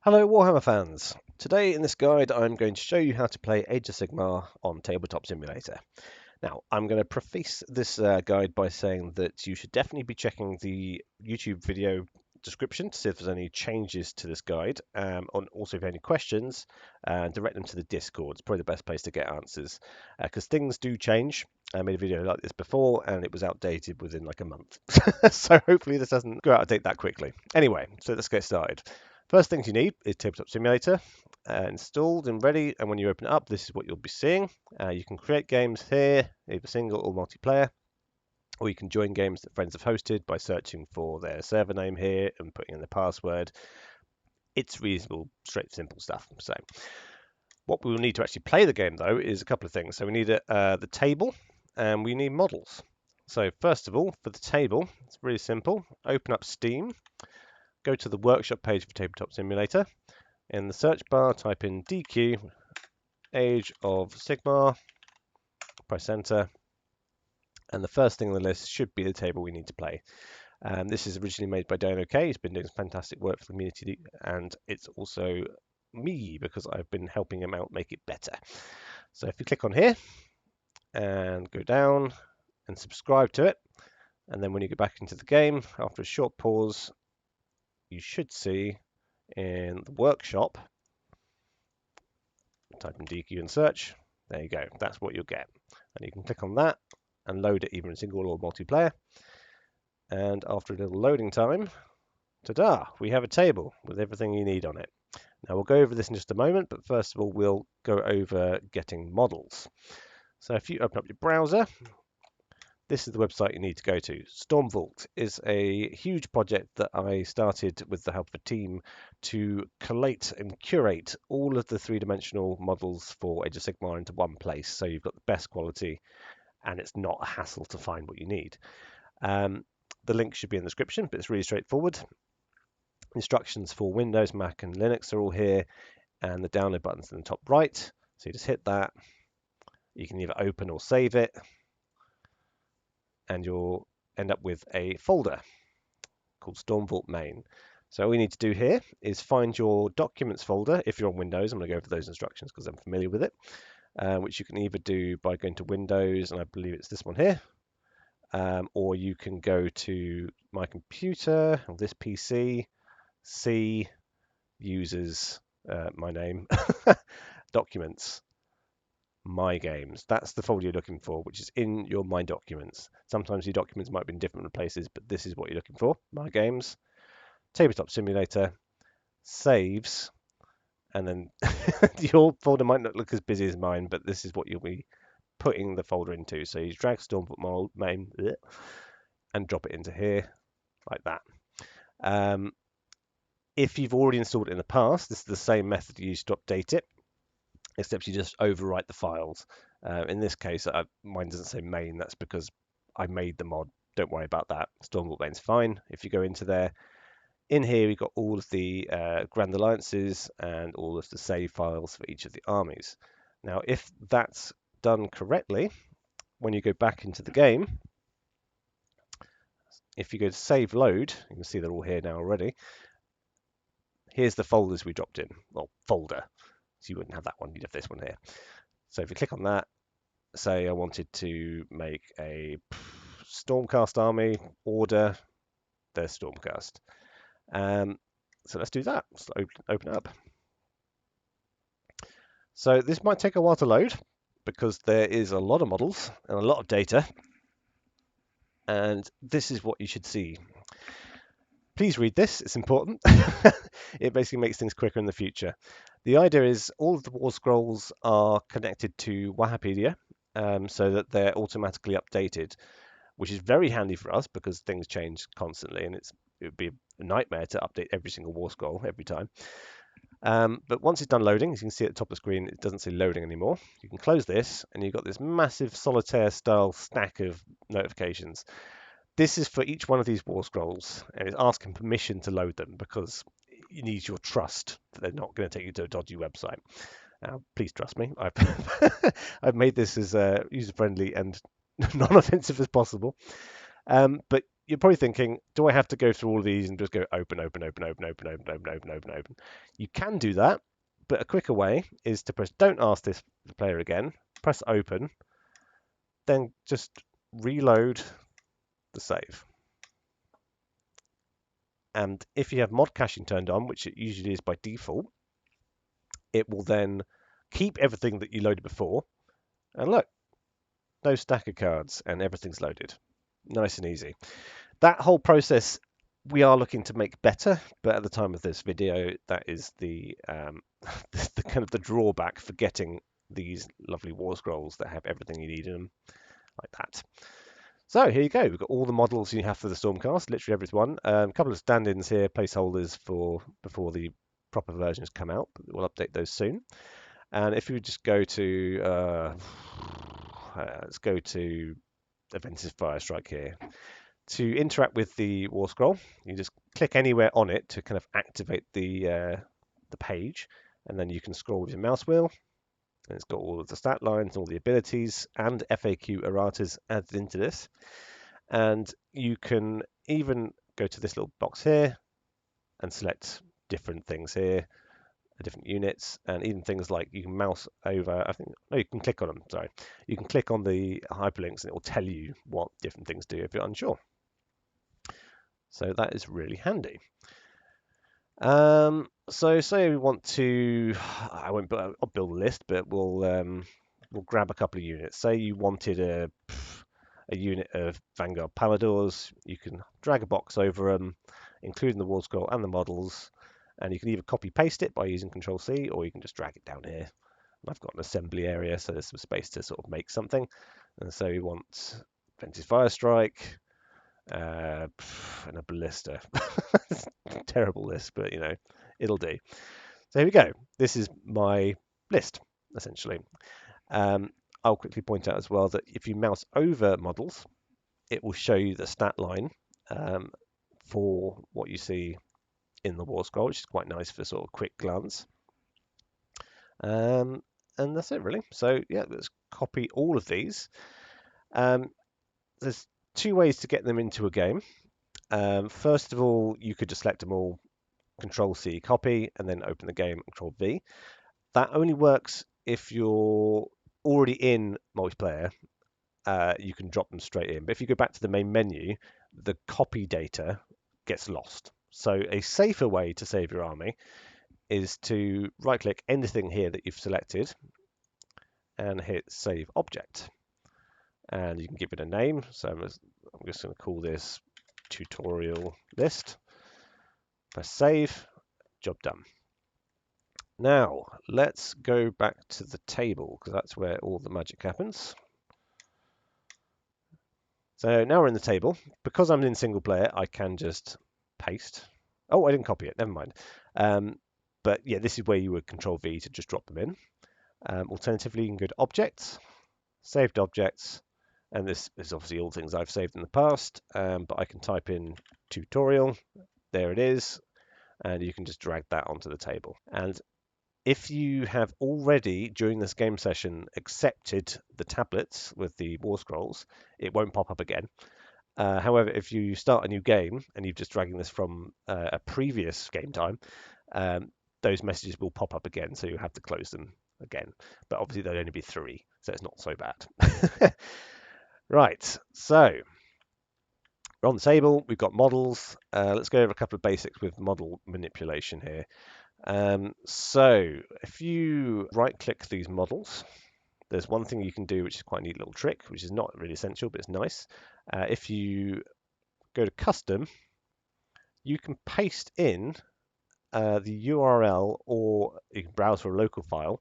Hello Warhammer fans! Today in this guide I'm going to show you how to play Age of Sigmar on Tabletop Simulator. Now I'm going to preface this guide by saying that you should definitely be checking the YouTube video description to see if there's any changes to this guide, and also if you have any questions, direct them to the Discord. It's probably the best place to get answers because things do change. I made a video like this before and it was outdated within like a month. So hopefully this doesn't go out of date that quickly. Anyway, so let's get started. First things you need is Tabletop Simulator installed and ready, and when you open it up, this is what you'll be seeing. You can create games here, either single or multiplayer, or you can join games that friends have hosted by searching for their server name here and putting in the password. It's reasonable, straight, simple stuff. So what we will need to actually play the game, though, is a couple of things. So we need the table, and we need models. So first of all, for the table, it's really simple. Open up Steam. Go to the workshop page for Tabletop Simulator. In the search bar, type in DQ, Age of Sigmar, press enter, and the first thing on the list should be the table we need to play. This is originally made by Dan OK. He's been doing some fantastic work for the community, and it's also me because I've been helping him out make it better. So if you click on here and go down and subscribe to it, and then when you go back into the game, after a short pause, you should see in the workshop, type in DQ and search, there you go, that's what you'll get. And you can click on that and load it either in single or multiplayer. And after a little loading time, ta-da, we have a table with everything you need on it. Now we'll go over this in just a moment, but first of all, we'll go over getting models. So if you open up your browser, this is the website you need to go to. Stormvault is a huge project that I started with the help of a team to collate and curate all of the three-dimensional models for Age of Sigmar into one place, so you've got the best quality and it's not a hassle to find what you need. The link should be in the description, but it's really straightforward. Instructions for Windows, Mac and Linux are all here, and the download button's in the top right, so you just hit that. You can either open or save it, and you'll end up with a folder called Stormvault main. So all you need to do here is find your documents folder. If you're on Windows, I'm going to go over those instructions because I'm familiar with it, which you can either do by going to Windows, and I believe it's this one here, or you can go to my computer, or this PC, C, users, my name, documents, My Games. That's the folder you're looking for, which is in your My Documents. Sometimes your documents might be in different places, but this is what you're looking for. My Games, Tabletop Simulator, Saves, and then your folder might not look as busy as mine, but this is what you'll be putting the folder into. So you drag Stormvault main and drop it into here, like that. If you've already installed it in the past, this is the same method you use to update it, except you just overwrite the files. In this case, mine doesn't say main. That's because I made the mod. Don't worry about that. Stormvault main's fine. If you go into there, in here we've got all of the Grand Alliances and all of the save files for each of the armies. Now, if that's done correctly, when you go back into the game, if you go to save load, you can see they're all here now already. Here's the folders we dropped in. Well, folder. So you wouldn't have that one, you'd have this one here. So if you click on that, say I wanted to make a Stormcast army, order, there's Stormcast. So let's do that. Let's open it up. So this might take a while to load because there is a lot of models and a lot of data. And this is what you should see. Please read this, it's important. It basically makes things quicker in the future. The idea is all of the war scrolls are connected to Wahapedia, so that they're automatically updated, which is very handy for us because things change constantly and it would be a nightmare to update every single war scroll every time. But once it's done loading, as you can see at the top of the screen, it doesn't say loading anymore. You can close this and you've got this massive solitaire style stack of notifications. This is for each one of these war scrolls, and it's asking permission to load them because it needs your trust that they're not going to take you to a dodgy website. Now, please trust me. I've made this as user-friendly and non-offensive as possible. But you're probably thinking, do I have to go through all of these and just go open, open, open, open, open, open, open, open, open, open? You can do that, but a quicker way is to press don't ask this player again, press open, then just reload the save. And if you have mod caching turned on, which it usually is by default, it will then keep everything that you loaded before. And look, no stack of cards and everything's loaded. Nice and easy. That whole process we are looking to make better, but at the time of this video, that is the the kind of the drawback for getting these lovely war scrolls that have everything you need in them, like that. So here you go. We've got all the models you have for the Stormcast, literally every one. A couple of stand-ins here, placeholders for before the proper versions come out. But we'll update those soon. And if you just go to let's go to Offensive Firestrike here. To interact with the War Scroll, you just click anywhere on it to kind of activate the page, and then you can scroll with your mouse wheel. And it's got all of the stat lines, all the abilities, and FAQ erratas added into this. And you can even go to this little box here and select different things here, different units, and even things like you can mouse over, I think, no, you can click on them, sorry. You can click on the hyperlinks and it will tell you what different things do if you're unsure. So that is really handy. So say we want to, I won't build a list, but we'll grab a couple of units. Say you wanted a unit of Vanguard Paladors. You can drag a box over them, including the war scroll and the models, and you can either copy paste it by using Control C, or you can just drag it down here. And I've got an assembly area, so there's some space to sort of make something. And so we want Offensive Firestrike. And a ballista. Terrible list, but you know, it'll do. So here we go. This is my list, essentially. I'll quickly point out as well that if you mouse over models, it will show you the stat line for what you see in the war scroll, which is quite nice for sort of quick glance. And that's it really. So yeah, let's copy all of these. There's two ways to get them into a game. First of all, you could just select them all, Control C, copy, and then open the game, Control V. That only works if you're already in multiplayer. You can drop them straight in. But if you go back to the main menu, the copy data gets lost. So a safer way to save your army is to right-click anything here that you've selected and hit Save Object. And you can give it a name. So I'm just going to call this tutorial list. Press save, job done. Now let's go back to the table because that's where all the magic happens. So now we're in the table. Because I'm in single player, I can just paste. Oh, I didn't copy it, never mind. But yeah, this is where you would Control V to just drop them in. Alternatively, you can go to Objects, Saved Objects, and this is obviously all things I've saved in the past, but I can type in tutorial. There it is, and you can just drag that onto the table. And if you have already, during this game session, accepted the tablets with the war scrolls, it won't pop up again. However, if you start a new game and you're just dragging this from a previous game time, those messages will pop up again, so you have to close them again. But obviously there'll only be 3, so it's not so bad. Right, so we're on the table, we've got models. Let's go over a couple of basics with model manipulation here. So if you right-click these models, there's one thing you can do which is quite a neat little trick, which is not really essential, but it's nice. If you go to Custom, you can paste in the URL, or you can browse for a local file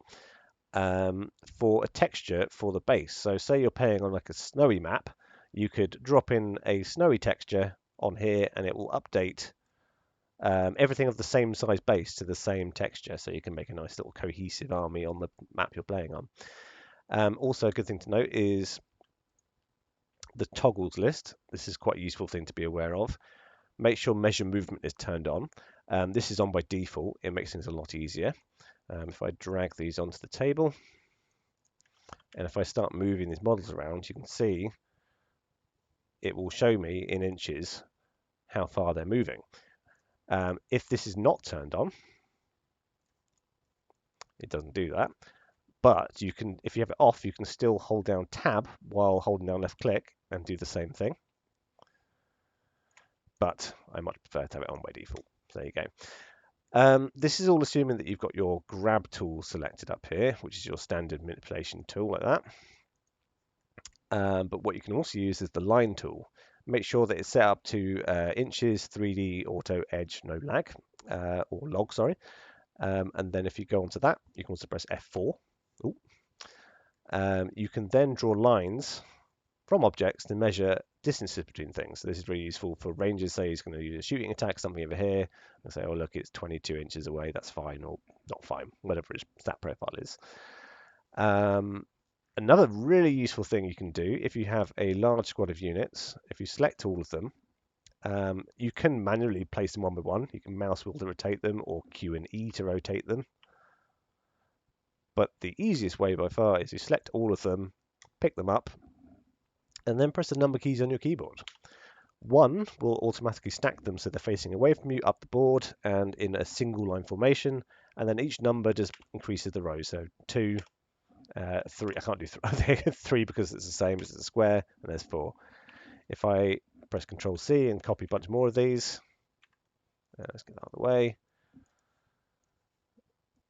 for a texture for the base. So say you're playing on like a snowy map, you could drop in a snowy texture on here and it will update everything of the same size base to the same texture, so you can make a nice little cohesive army on the map you're playing on. Also, a good thing to note is the toggles list. This is quite a useful thing to be aware of. Make sure measure movement is turned on. This is on by default. It makes things a lot easier. If I drag these onto the table, and if I start moving these models around, you can see it will show me in inches how far they're moving. If this is not turned on, it doesn't do that. But you can, if you have it off, you can still hold down Tab while holding down left click and do the same thing. But I much prefer to have it on by default. So there you go. This is all assuming that you've got your grab tool selected up here, which is your standard manipulation tool like that. But what you can also use is the line tool. Make sure that it's set up to inches, 3D, auto, edge, no lag, or log, sorry. And then if you go onto that, you can also press F4. You can then draw lines from objects to measure distances between things. So this is really useful for rangers. Say he's going to use a shooting attack, something over here, and say, oh, look, it's 22 inches away. That's fine, or not fine, whatever his stat profile is. Another really useful thing you can do, if you have a large squad of units, if you select all of them, you can manually place them one by one. You can mouse wheel to rotate them, or Q and E to rotate them. But the easiest way by far is you select all of them, pick them up, and then press the number keys on your keyboard. 1 will automatically stack them so they're facing away from you up the board and in a single line formation, and then each number just increases the rows. So 2, 3, I can't do 3 because it's the same as a square, and there's 4. If I press Control C and copy a bunch more of these, let's get out of the way,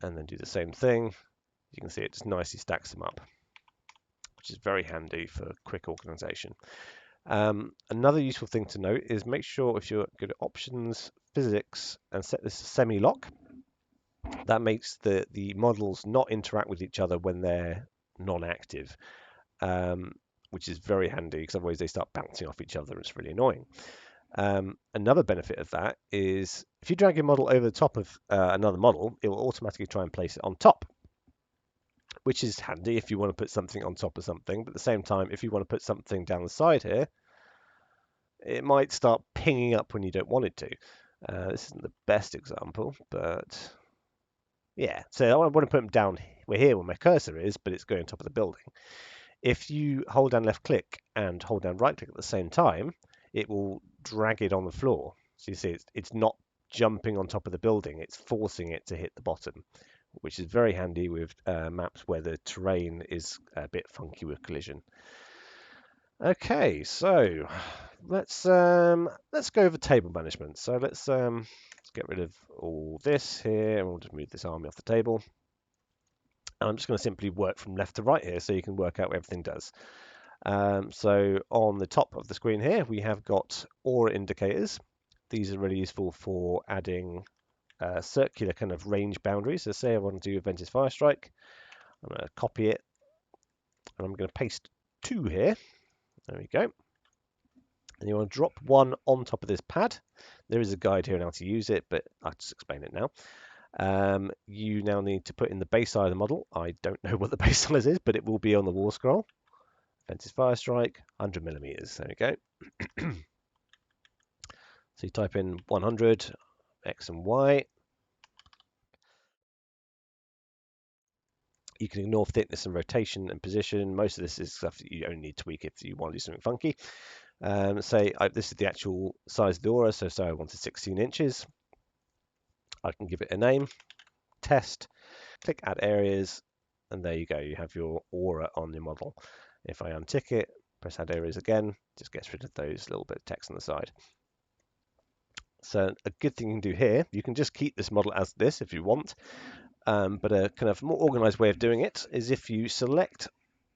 and then do the same thing, you can see it just nicely stacks them up, which is very handy for quick organization. Another useful thing to note is make sure if you're go to Options, Physics, and set this to semi-lock. That makes the models not interact with each other when they're non-active, which is very handy because otherwise they start bouncing off each other and it's really annoying. Another benefit of that is if you drag your model over the top of another model, it will automatically try and place it on top, which is handy if you want to put something on top of something. But at the same time, if you want to put something down the side here, it might start pinging up when you don't want it to. This isn't the best example, but yeah. So I want to put them down where my cursor is, but it's going on top of the building. If you hold down left click and hold down right click at the same time, it will drag it on the floor. So you see it's not jumping on top of the building, it's forcing it to hit the bottom, which is very handy with maps where the terrain is a bit funky with collision. Okay, so let's go over table management. So let's get rid of all this here, and we'll just move this army off the table. And I'm just going to simply work from left to right here, so you can work out what everything does. So on the top of the screen here, we have got aura indicators. These are really useful for adding circular kind of range boundaries. So say I want to do Ventus Firestrike, I'm going to copy it, and I'm going to paste 2 here. There we go. And you want to drop 1 on top of this pad. There is a guide here on how to use it, but I'll just explain it now. You now need to put in the base size of the model. I don't know what the base size is, but it will be on the war scroll. Ventus Firestrike, 100 millimeters. There we go. So you type in 100, X and Y. You can ignore thickness and rotation and position. Most of this is stuff that you only need to tweak if you want to do something funky. Say this is the actual size of the aura, so I wanted 16 inches. I can give it a name, test, click add areas, and there you go. You have your aura on your model. If I untick it, press add areas again, just gets rid of those little bit of text on the side. So a good thing you can do here, you can just keep this model as this if you want, but a kind of more organized way of doing it is if you select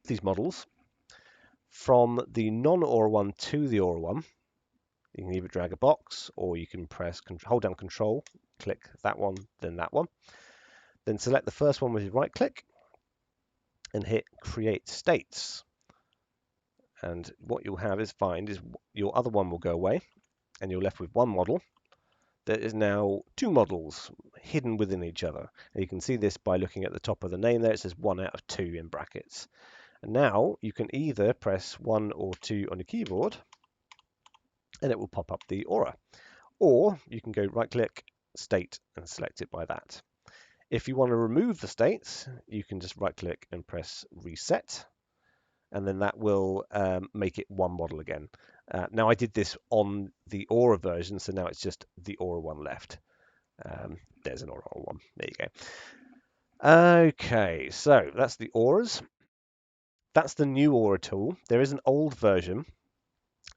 these models from the non-aura one to the aura one. You can either drag a box, or you can hold down Control, click that one, then that one. Then select the first one with your right click and hit Create States. And what you'll have is your other one will go away, and you're left with one model. There is now 2 models hidden within each other. And you can see this by looking at the top of the name there. It says 1 out of 2 in brackets. And now you can either press 1 or 2 on your keyboard, and it will pop up the aura. Or you can go right click, state, and select it by that. If you want to remove the states, you can just right click and press reset, and then that will make it one model again. Now I did this on the Aura version, so now it's just the Aura one left. There's an Aura one. There you go. Okay, so that's the Auras. That's the new Aura tool. There is an old version,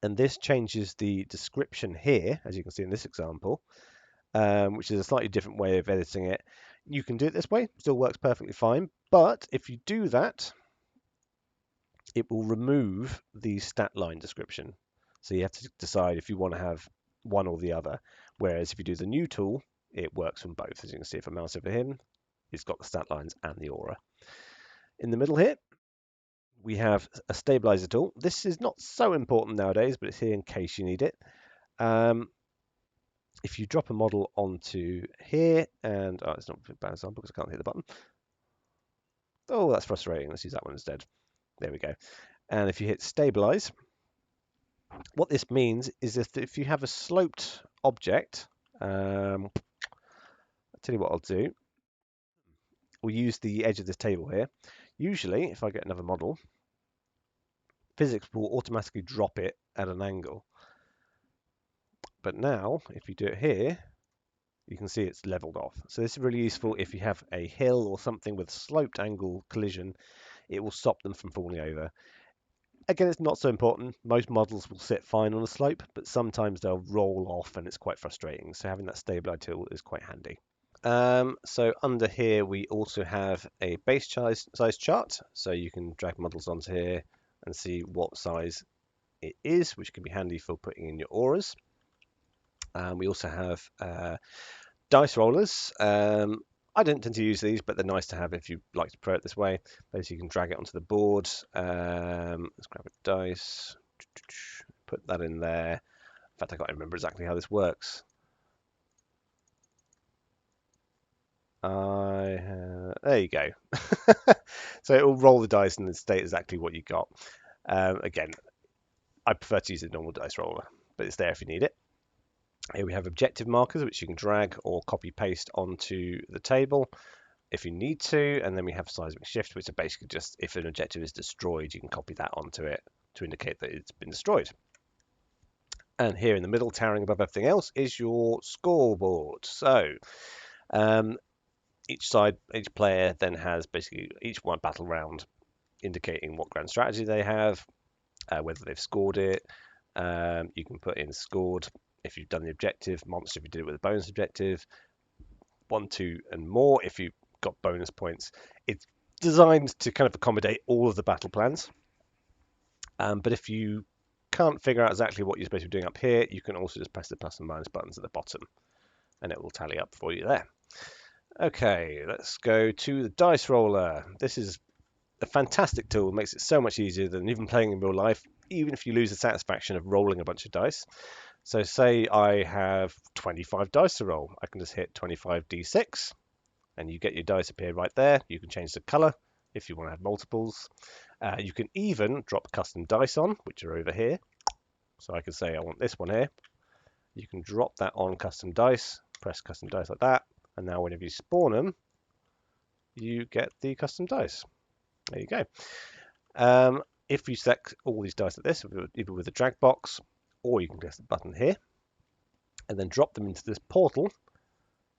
and this changes the description here, as you can see in this example, which is a slightly different way of editing it. You can do it this way, still works perfectly fine, but if you do that, it will remove the stat line description. So you have to decide if you want to have one or the other. Whereas if you do the new tool, it works from both. As you can see, if I mouse over him, it's got the stat lines and the aura. In the middle here, we have a stabilizer tool. This is not so important nowadays, but it's here in case you need it. If you drop a model onto here, and it's not a bad example because I can't hit the button. Oh, that's frustrating. Let's use that one instead. There we go. And if you hit stabilize, what this means is if you have a sloped object, I'll tell you what I'll do. We'll use the edge of this table here. Usually, if I get another model, physics will automatically drop it at an angle. But now, if you do it here, you can see it's leveled off. So this is really useful if you have a hill or something with sloped angle collision. It will stop them from falling over. Again, it's not so important. Most models will sit fine on a slope, but sometimes they'll roll off and it's quite frustrating. So having that stabilizer tool is quite handy. So under here, we also have a base size chart. So you can drag models onto here and see what size it is, which can be handy for putting in your auras. We also have dice rollers. I don't tend to use these, but they're nice to have if you like to play it this way. Basically, you can drag it onto the board. Let's grab a dice, put that in there. In fact, I can't remember exactly how this works. There you go. So it will roll the dice and then state exactly what you got. Again, I prefer to use a normal dice roller, but it's there if you need it. Here we have objective markers, which you can drag or copy paste onto the table if you need to. And then we have seismic shift, which are basically just if an objective is destroyed, you can copy that onto it to indicate that it's been destroyed. And here in the middle, towering above everything else, is your scoreboard. So each player then has basically each one battle round indicating what grand strategy they have, whether they've scored it. You can put in scored if you've done the objective, monster if you did it with a bonus objective, 1, 2, and more if you've got bonus points. It's designed to kind of accommodate all of the battle plans. But if you can't figure out exactly what you're supposed to be doing up here, you can also just press the plus and minus buttons at the bottom, and it will tally up for you there. Okay, let's go to the dice roller. This is a fantastic tool. It makes it so much easier than even playing in real life, even if you lose the satisfaction of rolling a bunch of dice. So say I have 25 dice to roll. I can just hit 25d6, and you get your dice appear right there. You can change the color if you want to have multiples. You can even drop custom dice on, which are over here. So I can say I want this one here. You can drop that on custom dice, press custom dice like that, and now whenever you spawn them, you get the custom dice. There you go. If you select all these dice like this, either with a drag box, or you can press the button here, and then drop them into this portal,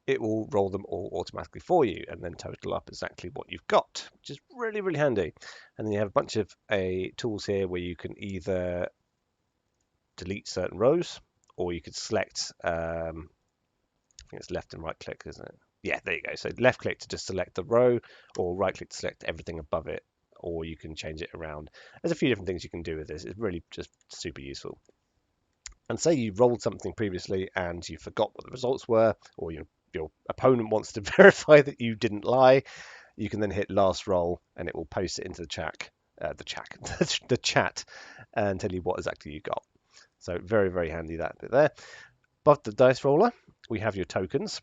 it will roll them all automatically for you, and then total up exactly what you've got, which is really, really handy. And then you have a bunch of tools here where you can either delete certain rows, or you could select, I think it's left and right click, isn't it? Yeah, there you go. So left click to just select the row, or right click to select everything above it, or you can change it around. There's a few different things you can do with this. It's really just super useful. And say you rolled something previously and you forgot what the results were, or your opponent wants to verify that you didn't lie, you can then hit last roll and it will post it into the chat and tell you what exactly you got. So very, very handy that bit there. Above the dice roller, we have your tokens.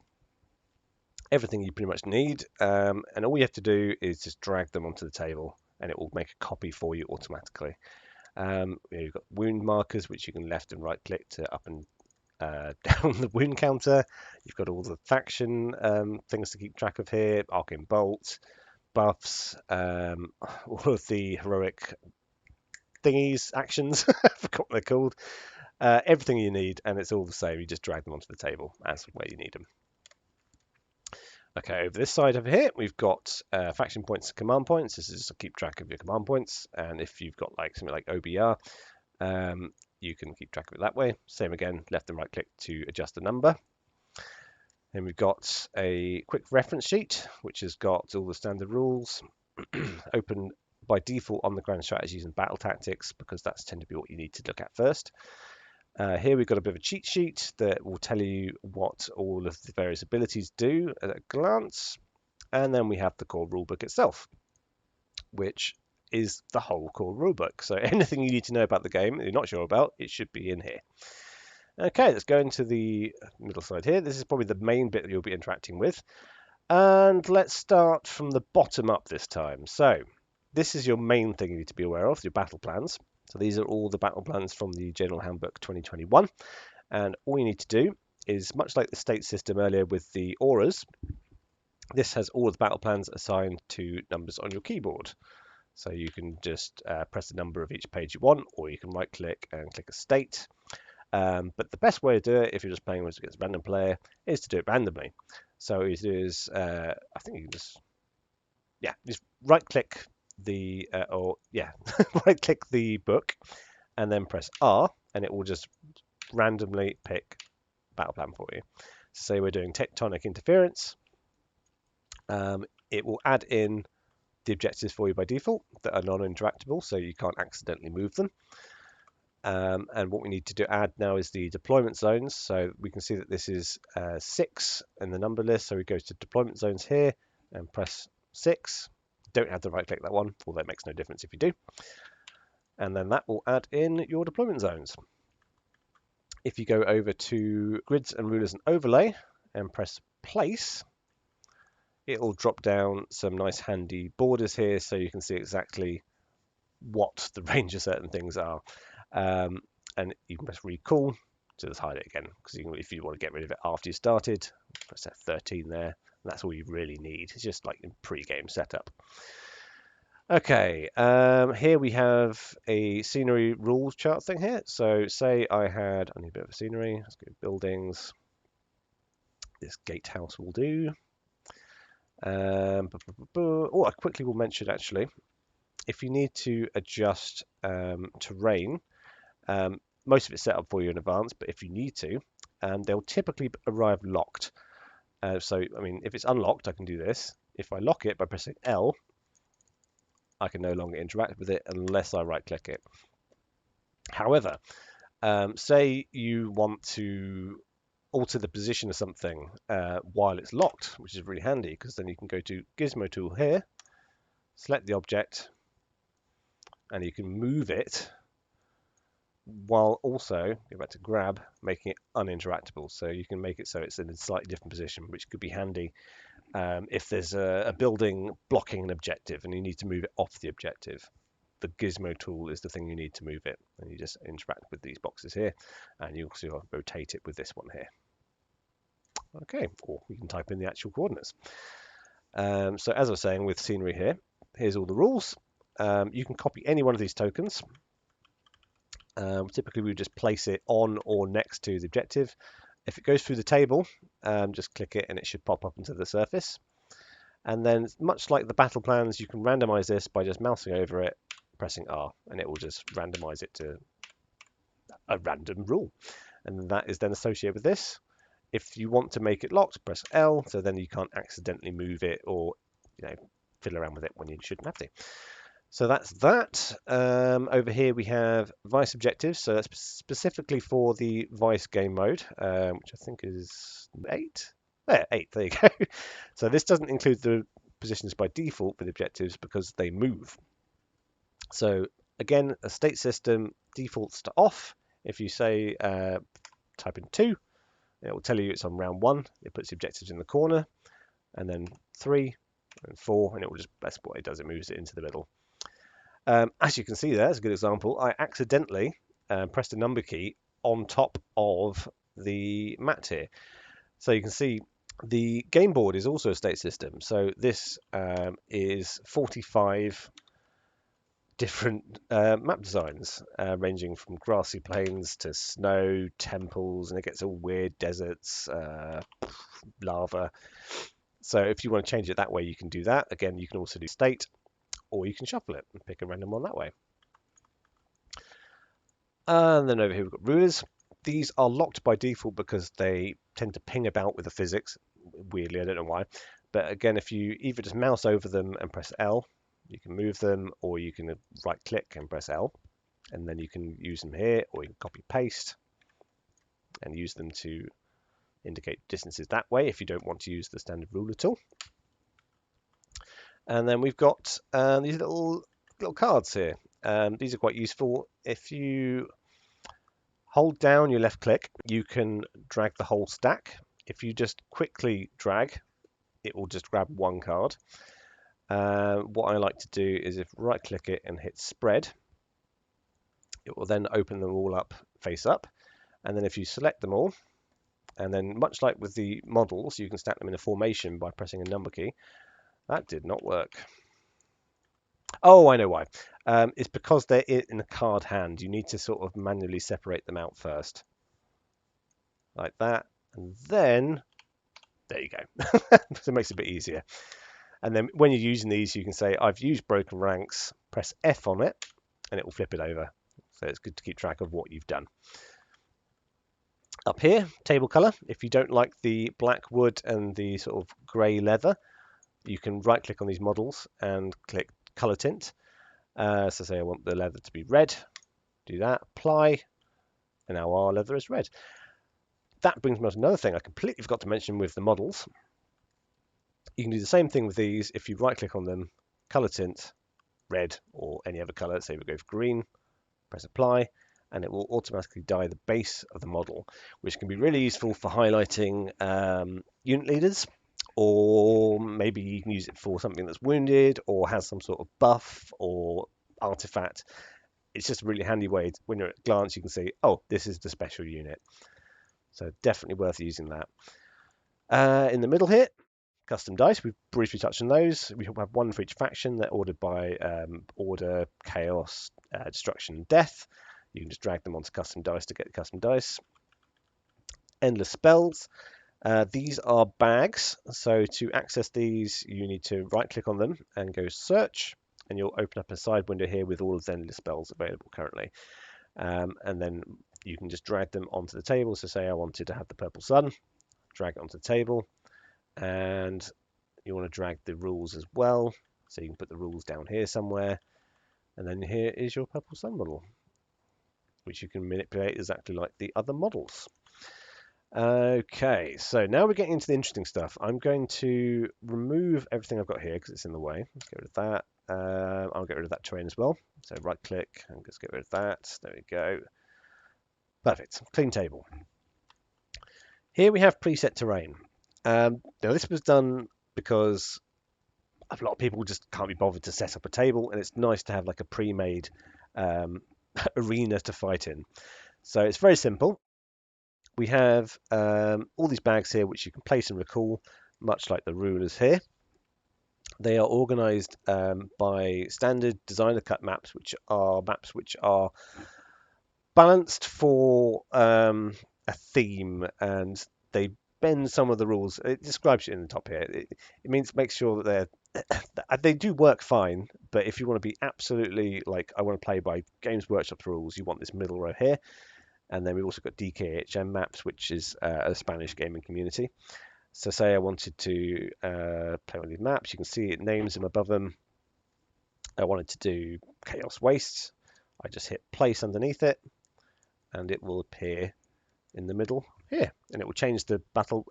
Everything you pretty much need, and all you have to do is just drag them onto the table and it will make a copy for you automatically. You've got wound markers, which you can left and right click to up and down the wound counter. You've got all the faction things to keep track of here, arcane bolt, buffs, all of the heroic thingies, actions, I forgot what they're called. Everything you need, and it's all the same. You just drag them onto the table as where you need them. Okay, over this side over here, we've got faction points and command points. This is just to keep track of your command points, and if you've got like something like OBR, you can keep track of it that way. Same again, left and right click to adjust the number. Then we've got a quick reference sheet, which has got all the standard rules, open by default on the grand strategies and battle tactics, because that's tend to be what you need to look at first. Here we've got a bit of a cheat sheet that will tell you what all of the various abilities do at a glance. And then we have the core rulebook itself, which is the whole core rulebook. So anything you need to know about the game that you're not sure about, it should be in here. Okay, let's go into the middle side here. This is probably the main bit that you'll be interacting with. And let's start from the bottom up this time. So this is your main thing you need to be aware of, your battle plans. So these are all the battle plans from the General Handbook 2021. And all you need to do is, much like the state system earlier with the auras, this has all of the battle plans assigned to numbers on your keyboard. So you can just press the number of each page you want, or you can right click and click a state. But the best way to do it, if you're just playing against a random player, is to do it randomly. So it is, I think you can just right click the, right click the book and then press R, and it will just randomly pick battle plan for you. So say we're doing tectonic interference. It will add in the objectives for you by default that are non-interactable, so you can't accidentally move them. And what we need to add now is the deployment zones. So we can see that this is 6 in the number list. So we go to deployment zones here and press 6. Don't have to right click that one, although it makes no difference if you do. And then that will add in your deployment zones. If you go over to grids and rulers and overlay and press place, it will drop down some nice handy borders here so you can see exactly what the range of certain things are. And you can press recall to just hide it again, because if you want to get rid of it after you started, press that 13 there. And that's all you really need. It's just like in pre-game setup. Okay, here we have a scenery rules chart thing here. So say I need a bit of scenery. Let's go buildings. This gatehouse will do. I quickly will mention actually, if you need to adjust terrain, most of it's set up for you in advance, but if you need to, they'll typically arrive locked. So, I mean, if it's unlocked, I can do this. If I lock it by pressing L, I can no longer interact with it unless I right-click it. However, say you want to alter the position of something while it's locked, which is really handy, because then you can go to Gizmo tool here, select the object, and you can move it while also, go back to grab, making it uninteractable. So you can make it so it's in a slightly different position, which could be handy if there's a building blocking an objective and you need to move it off the objective. The gizmo tool is the thing you need to move it, and you just interact with these boxes here, and you also rotate it with this one here. Okay, or we can type in the actual coordinates. So as I was saying with scenery here, here's all the rules. You can copy any one of these tokens. Typically we would just place it on or next to the objective. If it goes through the table, just click it and it should pop up into the surface. And then, much like the battle plans, you can randomize this by just mousing over it, pressing R, and it will just randomize it to a random rule. And that is then associated with this. If you want to make it locked, press L, so then you can't accidentally move it or fiddle around with it when you shouldn't have to. So that's that. Over here we have Vice objectives. So that's specifically for the Vice game mode, which I think is 8. There, 8. There you go. So this doesn't include the positions by default for the objectives because they move. So again, a state system defaults to off. If you say type in 2, it will tell you it's on round 1. It puts the objectives in the corner, and then 3 and 4, and it will just, that's what it does. It moves it into the middle. As you can see there, as a good example, I accidentally pressed a number key on top of the mat here. So you can see the game board is also a state system. So this is 45 different map designs, ranging from grassy plains to snow, temples, and it gets all weird deserts, lava. So if you want to change it that way, you can do that. Again, you can also do state, or you can shuffle it and pick a random one that way. And then over here we've got rulers. These are locked by default because they tend to ping about with the physics. Weirdly, I don't know why. But again, if you either just mouse over them and press L, you can move them, or you can right click and press L, and then you can use them here, or you can copy paste and use them to indicate distances that way if you don't want to use the standard ruler tool. And then we've got these little cards here. These are quite useful. If you hold down your left click, you can drag the whole stack. If you just quickly drag, it will just grab one card. What I like to do is if right click it and hit spread, it will then open them all up face up. And then if you select them all, and then much like with the models, you can stack them in a formation by pressing a number key. That did not work. Oh, I know why. It's because they're in a card hand. You need to sort of manually separate them out first. Like that. And then, there you go. So it makes it a bit easier. And then when you're using these, you can say, I've used broken ranks, press F on it, and it will flip it over. So it's good to keep track of what you've done. Up here, table color. If you don't like the black wood and the sort of grey leather, you can right click on these models and click color tint. So say I want the leather to be red, do that, apply, and now our leather is red. That brings me on to another thing I completely forgot to mention with the models. You can do the same thing with these. If you right click on them, color tint, red or any other color, say we go for green, press apply, and it will automatically dye the base of the model, which can be really useful for highlighting unit leaders, or maybe you can use it for something that's wounded or has some sort of buff or artifact. It's just a really handy way to, when you're at a glance, you can see, oh, this is the special unit. So definitely worth using that. In the middle here, custom dice. We've briefly touched on those. We have one for each faction. They're ordered by order, chaos, destruction, death. You can just drag them onto custom dice to get the custom dice. Endless spells. These are bags. So to access these, you need to right click on them and go search, and you'll open up a side window here with all of the endless spells available currently. And then you can just drag them onto the table. So say I wanted to have the purple sun, drag it onto the table, and you want to drag the rules as well. So you can put the rules down here somewhere, and then here is your purple sun model, which you can manipulate exactly like the other models. Okay, so now we're getting into the interesting stuff. I'm going to remove everything I've got here because it's in the way. Let's get rid of that. I'll get rid of that terrain as well. So right click and just get rid of that. There we go. Perfect. Clean table. Here we have preset terrain. Now this was done because a lot of people just can't be bothered to set up a table, and it's nice to have like a pre-made arena to fight in. So it's very simple. We have all these bags here which you can place and recall, much like the rulers here. They are organized by standard designer cut maps, which are balanced for a theme, and they bend some of the rules. It describes it in the top here. It makes sure that they do work fine, but if you want to be absolutely like, I want to play by Games Workshop rules, you want this middle row here. And then we've also got DKHM maps, which is a Spanish gaming community. So say I wanted to play one of these maps, you can see it names them above them. I wanted to do Chaos Wastes. I just hit place underneath it, and it will appear in the middle here. And it will change the battle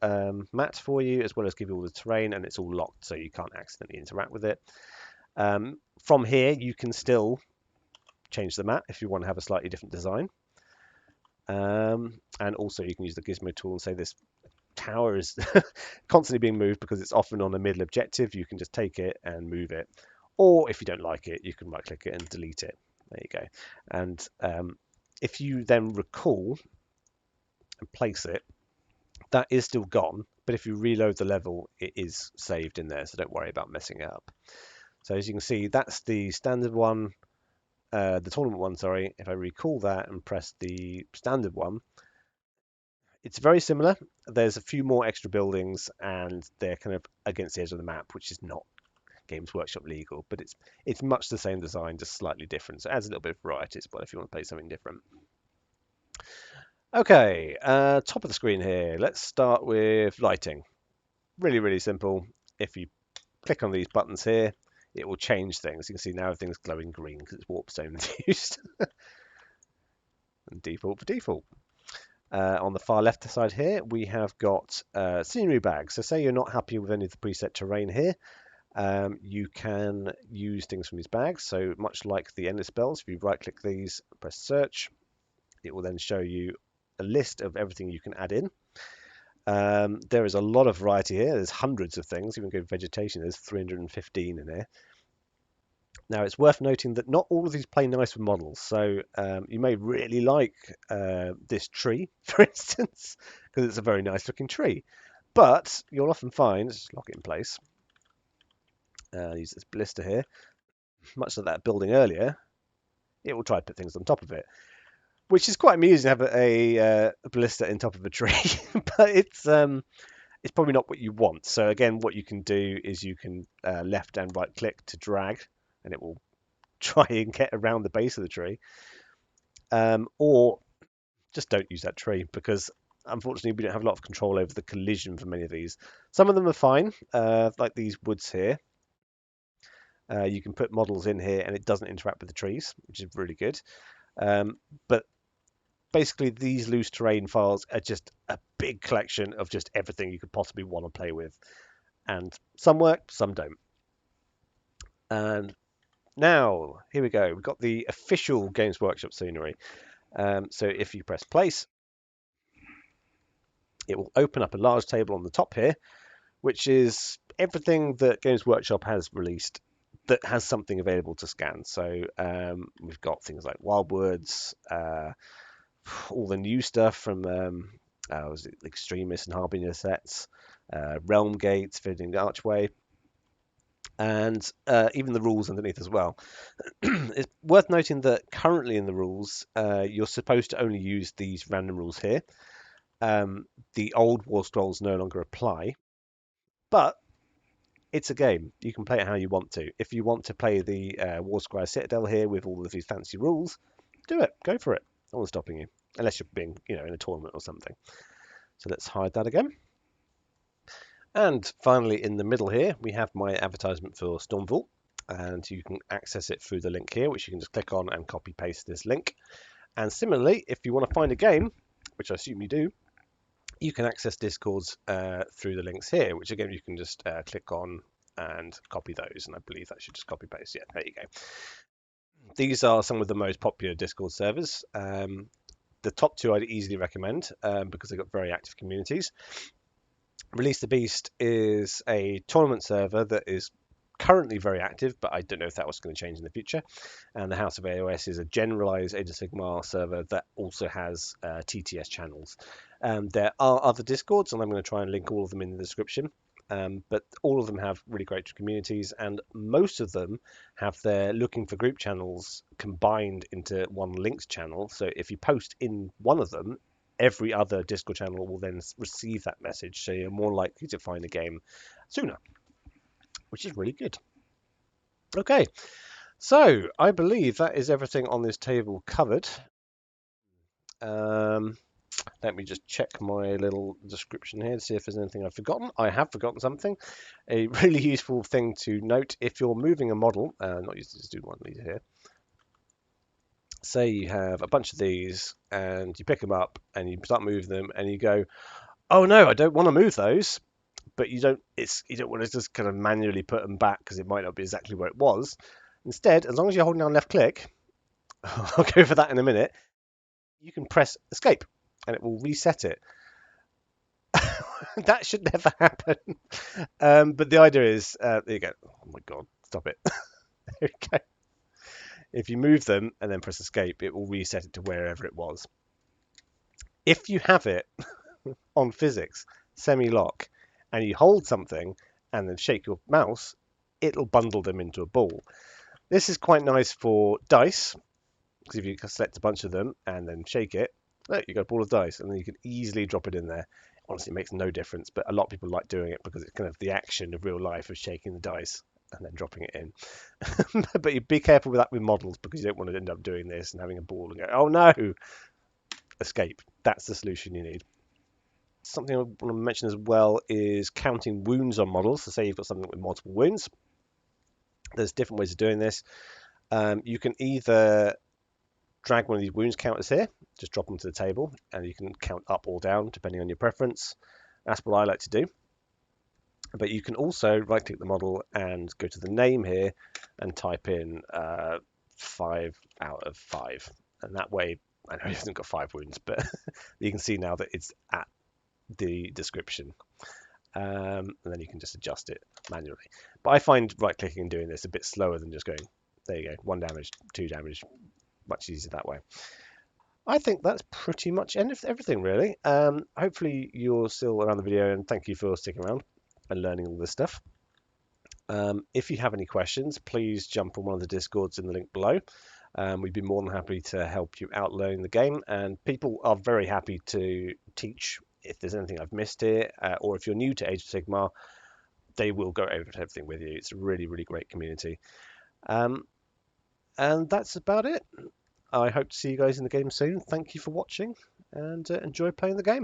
mat for you, as well as give you all the terrain, and it's all locked, so you can't accidentally interact with it. From here, you can still change the map if you want to have a slightly different design. And also you can use the gizmo tool and say this tower is constantly being moved because it's often on a middle objective. You can just take it and move it, or if you don't like it, you can right click it and delete it. There you go. And if you then recall and place it, that is still gone, but if you reload the level, it is saved in there, so don't worry about messing it up. So as you can see, that's the standard one. the tournament one, sorry, if I recall that and press the standard one, it's very similar. There's a few more extra buildings, and they're kind of against the edge of the map, which is not Games Workshop legal, but it's much the same design, just slightly different. So it adds a little bit of variety as well if you want to play something different. Okay, top of the screen here. Let's start with lighting. Really, really simple. If you click on these buttons here, it will change things. You can see now everything's glowing green because it's warp stone infused. And default for default. On the far left side here, we have got scenery bags. So say you're not happy with any of the preset terrain here, you can use things from these bags. So much like the endless spells, if you right click these, press search, it will then show you a list of everything you can add in. There is a lot of variety here. There's hundreds of things. Even go vegetation, there's 315 in here. Now, it's worth noting that not all of these play nice with models. So you may really like this tree, for instance, because it's a very nice looking tree. But you'll often find, let's just lock it in place, use this blister here, much like that building earlier, it will try to put things on top of it, which is quite amusing to have a blister in top of a tree, but it's probably not what you want. So again, what you can do is you can left and right click to drag, and it will try and get around the base of the tree. Or just don't use that tree, because unfortunately we don't have a lot of control over the collision for many of these. Some of them are fine, like these woods here. You can put models in here and it doesn't interact with the trees, which is really good. But basically these loose terrain files are just a big collection of just everything you could possibly want to play with. And some work, some don't. And now, here we go. We've got the official Games Workshop scenery. So if you press place, it will open up a large table on the top here, which is everything that Games Workshop has released that has something available to scan. So we've got things like Wildwoods, all the new stuff from was it Extremist and Harbinger sets, Realm Gates, Fitting the Archway, and even the rules underneath as well. It's worth noting that currently in the rules, you're supposed to only use these random rules here. The old warscrolls no longer apply, but it's a game. You can play it how you want to. If you want to play the Warscry Citadel here with all of these fancy rules, do it. Go for it. No one's stopping you, unless you're being, in a tournament or something. So let's hide that again. And finally, in the middle here, we have my advertisement for Stormvault, and you can access it through the link here, which you can just click on and copy paste this link. And similarly, if you want to find a game, which I assume you do, you can access Discords through the links here, which again, you can just click on and copy those. And I believe that should just copy paste. Yeah, there you go. These are some of the most popular Discord servers. The top two I'd easily recommend because they've got very active communities. Release the Beast is a tournament server that is currently very active, but I don't know if that was going to change in the future. And the House of AoS is a generalized Age of Sigmar server that also has TTS channels. There are other Discords, and I'm going to try and link all of them in the description. But all of them have really great communities, and most of them have their looking for group channels combined into one linked channel. So if you post in one of them, every other Discord channel will then receive that message, so you're more likely to find a game sooner, which is really good. Okay, so I believe that is everything on this table covered. Let me just check my little description here to see if there's anything I've forgotten. I have forgotten something. A really useful thing to note if you're moving a model, not used to just do one of these here. Say you have a bunch of these and you pick them up and you start moving them and you go, oh no, I don't want to move those, but you don't want to just kind of manually put them back because it might not be exactly where it was. Instead, as long as you're holding down left click, I'll go for that in a minute, you can press escape and it will reset it. That should never happen. But the idea is, there you go. Oh my God, stop it. There we go. If you move them and then press escape, it will reset it to wherever it was. If you have it on physics, semi-lock, and you hold something and then shake your mouse, it'll bundle them into a ball. This is quite nice for dice, because if you select a bunch of them and then shake it, look, you've got a ball of dice, and then you can easily drop it in there. Honestly, it makes no difference, but a lot of people like doing it because it's kind of the action of real life of shaking the dice and then dropping it in. But you be careful with that with models, because you don't want to end up doing this and having a ball and go, oh no, escape. That's the solution you need. Something I want to mention as well is counting wounds on models. So say you've got something with multiple wounds. There's different ways of doing this. You can either drag one of these wounds counters here, just drop them to the table, and you can count up or down depending on your preference. That's what I like to do. But you can also right click the model and go to the name here and type in 5 out of 5. And that way, I know he hasn't got 5 wounds, but you can see now that it's at the description. And then you can just adjust it manually. But I find right clicking and doing this a bit slower than just going, there you go, 1 damage, 2 damage, much easier that way. I think that's pretty much everything, really. Hopefully you're still around the video, and thank you for sticking around and learning all this stuff. If you have any questions, please jump on one of the Discords in the link below. We'd be more than happy to help you out learning the game, and people are very happy to teach if there's anything I've missed here, or if you're new to Age of Sigmar, they will go over everything with you. It's a really, really great community. And that's about it. I hope to see you guys in the game soon. Thank you for watching, and enjoy playing the game.